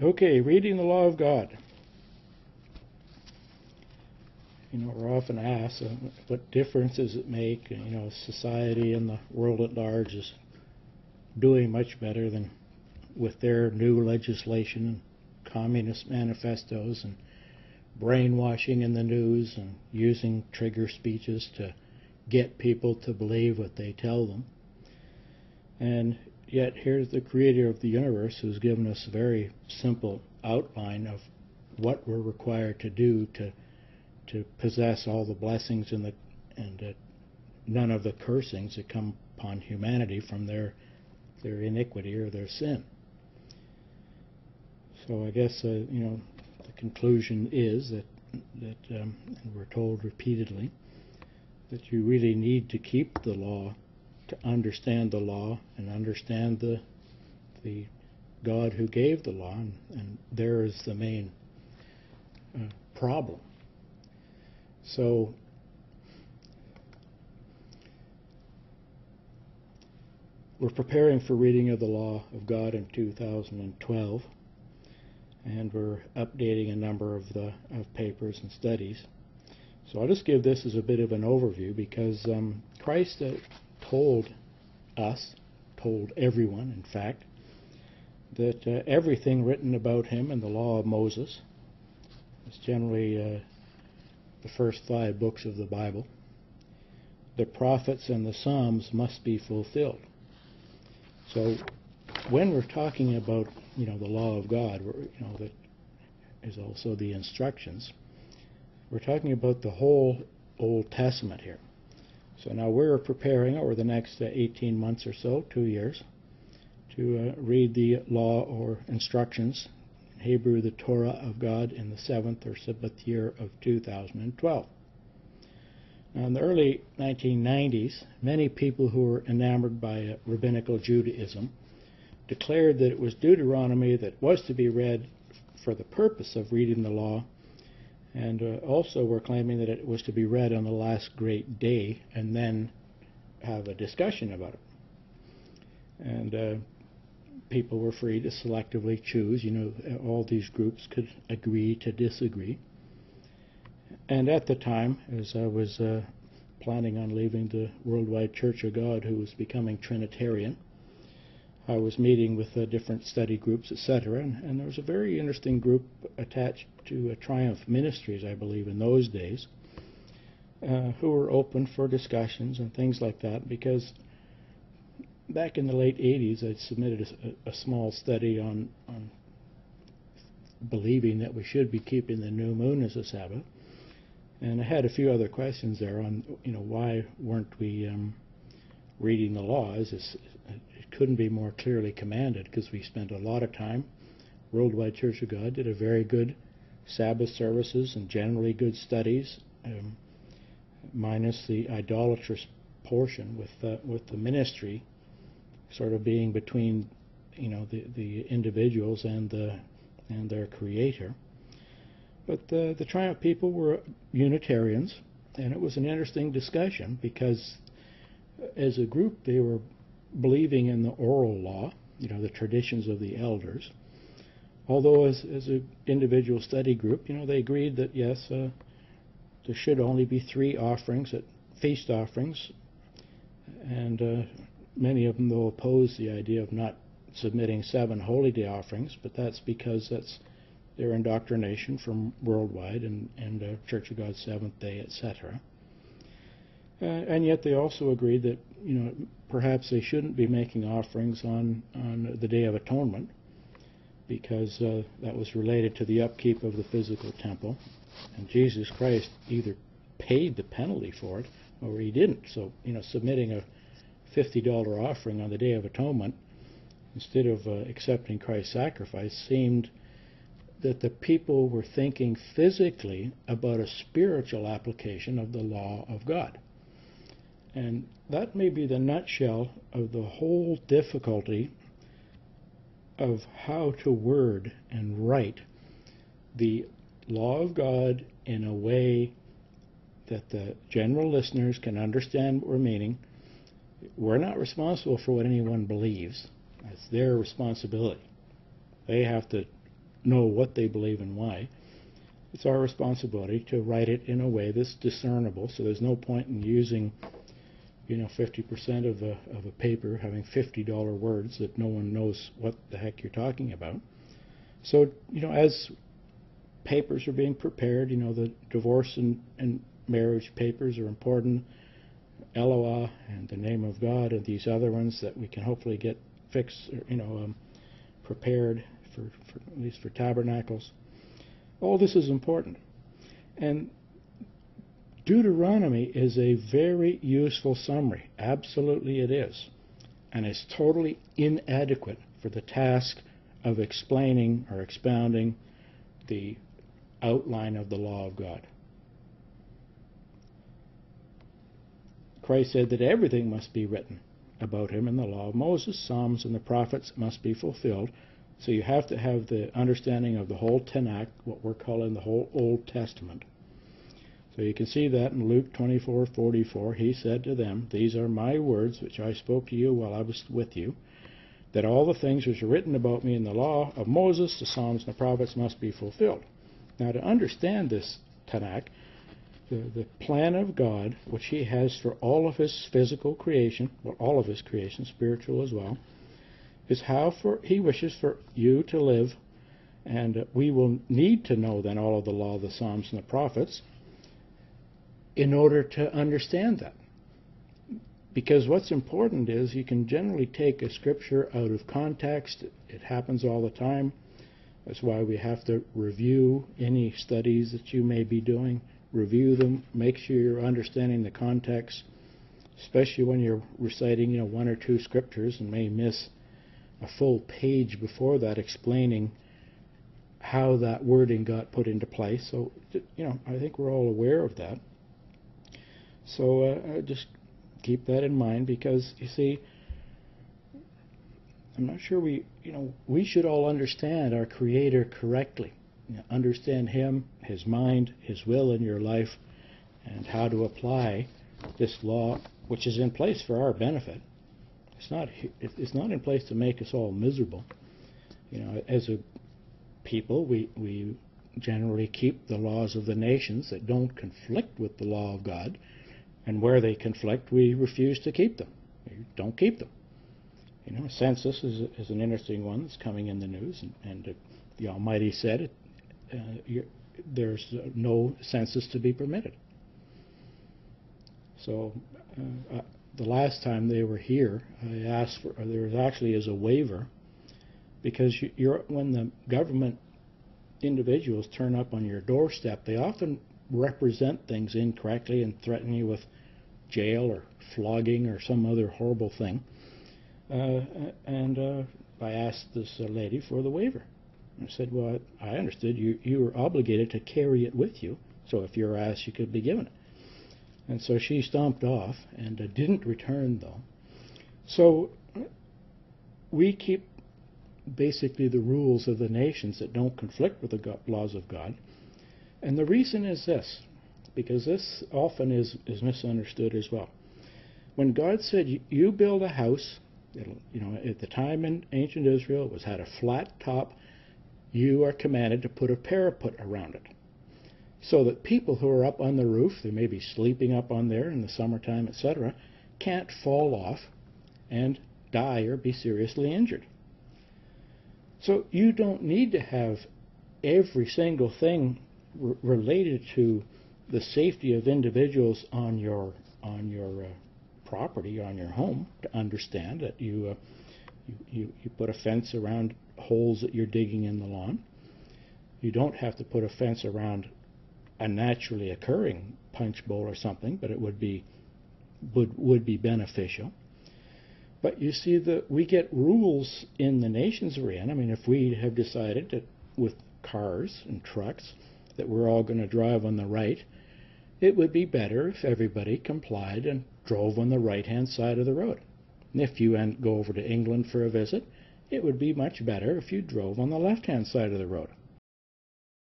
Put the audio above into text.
Okay, reading the law of God. We're often asked, what difference does it make? Society and the world at large is doing much better than with their new legislation and communist manifestos and brainwashing in the news and using trigger speeches to get people to believe what they tell them. And yet here's the creator of the universe who's given us a very simple outline of what we're required to do to possess all the blessings and none of the cursings that come upon humanity from their iniquity or their sin. So I guess the conclusion is that and we're told repeatedly that you really need to keep the law to understand the law and understand the God who gave the law, and there is the main problem. So we're preparing for reading of the law of God in 2012, and we're updating a number of papers and studies. So I'll just give this as a bit of an overview, because Christ told everyone, in fact, that everything written about him in the law of Moses, is generally the first 5 books of the Bible, the prophets and the Psalms must be fulfilled. So when we're talking about the law of God, that is also the instructions, we're talking about the whole Old Testament here. So now we're preparing over the next 18 months or so, 2 years, to read the law or instructions, in Hebrew the Torah of God, in the 7th or Sabbath year of 2012. Now in the early 1990s, many people who were enamored by rabbinical Judaism declared that it was Deuteronomy that was to be read for the purpose of reading the law, and also were claiming that it was to be read on the last great day and then have a discussion about it. And people were free to selectively choose. All these groups could agree to disagree. And at the time, as I was planning on leaving the Worldwide Church of God, who was becoming Trinitarian, I was meeting with different study groups, etc., and there was a very interesting group attached to Triumph Ministries, I believe, in those days, who were open for discussions and things like that, because back in the late 80s, I'd submitted a small study on believing that we should be keeping the new moon as a Sabbath, and I had a few other questions there on, why weren't we reading the laws? It couldn't be more clearly commanded, because we spent a lot of time. Worldwide Church of God did a very good Sabbath services and generally good studies, minus the idolatrous portion with the ministry sort of being between the individuals and their creator. But the Triumph people were Unitarians, and it was an interesting discussion, because as a group they were believing in the oral law, the traditions of the elders, although as an individual study group, they agreed that yes, there should only be 3 offerings, feast offerings, and many of them, though, oppose the idea of not submitting 7 holy day offerings, but that's because that's their indoctrination from Worldwide and Church of God Seventh Day, etc. And yet they also agreed that perhaps they shouldn't be making offerings on the Day of Atonement, because that was related to the upkeep of the physical temple, and Jesus Christ either paid the penalty for it or he didn't. So submitting a $50 offering on the Day of Atonement instead of accepting Christ's sacrifice seemed that the people were thinking physically about a spiritual application of the law of God. And that may be the nutshell of the whole difficulty of how to word and write the law of God in a way that the general listeners can understand what we're meaning. We're not responsible for what anyone believes. That's their responsibility. They have to know what they believe and why. It's our responsibility to write it in a way that's discernible, so there's no point in using 50% of a paper having $50 words that no one knows what the heck you're talking about. So, as papers are being prepared, the divorce and marriage papers are important, Eloah and the name of God and these other ones that we can hopefully get fixed, prepared for at least for tabernacles. All this is important. And Deuteronomy is a very useful summary. Absolutely it is. And it's totally inadequate for the task of explaining or expounding the outline of the law of God. Christ said that everything must be written about him in the law of Moses, Psalms, and the prophets must be fulfilled. So you have to have the understanding of the whole Tanakh, what we're calling the whole Old Testament. So you can see that in Luke 24:44. He said to them, "These are my words which I spoke to you while I was with you, that all the things which are written about me in the law of Moses, the Psalms, and the prophets must be fulfilled." Now, to understand this Tanakh, the plan of God, which he has for all of his physical creation, well, all of his creation, spiritual as well, is how he wishes for you to live. And we will need to know then all of the law, the Psalms, and the prophets in order to understand that. Because what's important is you can generally take a scripture out of context. It happens all the time. That's why we have to review any studies that you may be doing. Review them. Make sure you're understanding the context, especially when you're reciting, one or two scriptures and may miss a full page before that explaining how that wording got put into place. So, I think we're all aware of that. So just keep that in mind, because, you see, I'm not sure we should all understand our Creator correctly. Understand Him, His mind, His will in your life, and how to apply this law, which is in place for our benefit. It's not in place to make us all miserable. As a people, we generally keep the laws of the nations that don't conflict with the law of God, and where they conflict, we refuse to keep them. We don't keep them. Census is an interesting one that's coming in the news, and the Almighty said there's no census to be permitted. So the last time they were here, I asked for, there was actually as a waiver, because when the government individuals turn up on your doorstep, they often represent things incorrectly and threaten you with jail or flogging or some other horrible thing. And I asked this lady for the waiver. I said, well, I understood you were obligated to carry it with you, so if you're asked, you could be given it. And so she stomped off and didn't return, though. So we keep basically the rules of the nations that don't conflict with the laws of God. And the reason is this, because this often is misunderstood as well. When God said, you build a house, at the time in ancient Israel, it had a flat top, you are commanded to put a parapet around it, so that people who are up on the roof, they may be sleeping up on there in the summertime, etc., can't fall off and die or be seriously injured. So you don't need to have every single thing related to the safety of individuals on your property, on your home, to understand that you put a fence around holes that you're digging in the lawn. You don't have to put a fence around a naturally occurring punch bowl or something, but it would be beneficial. But you see that we get rules in the nations we're in. I mean, if we have decided that with cars and trucks that we're all going to drive on the right, it would be better if everybody complied and drove on the right-hand side of the road. And if you go over to England for a visit, it would be much better if you drove on the left-hand side of the road.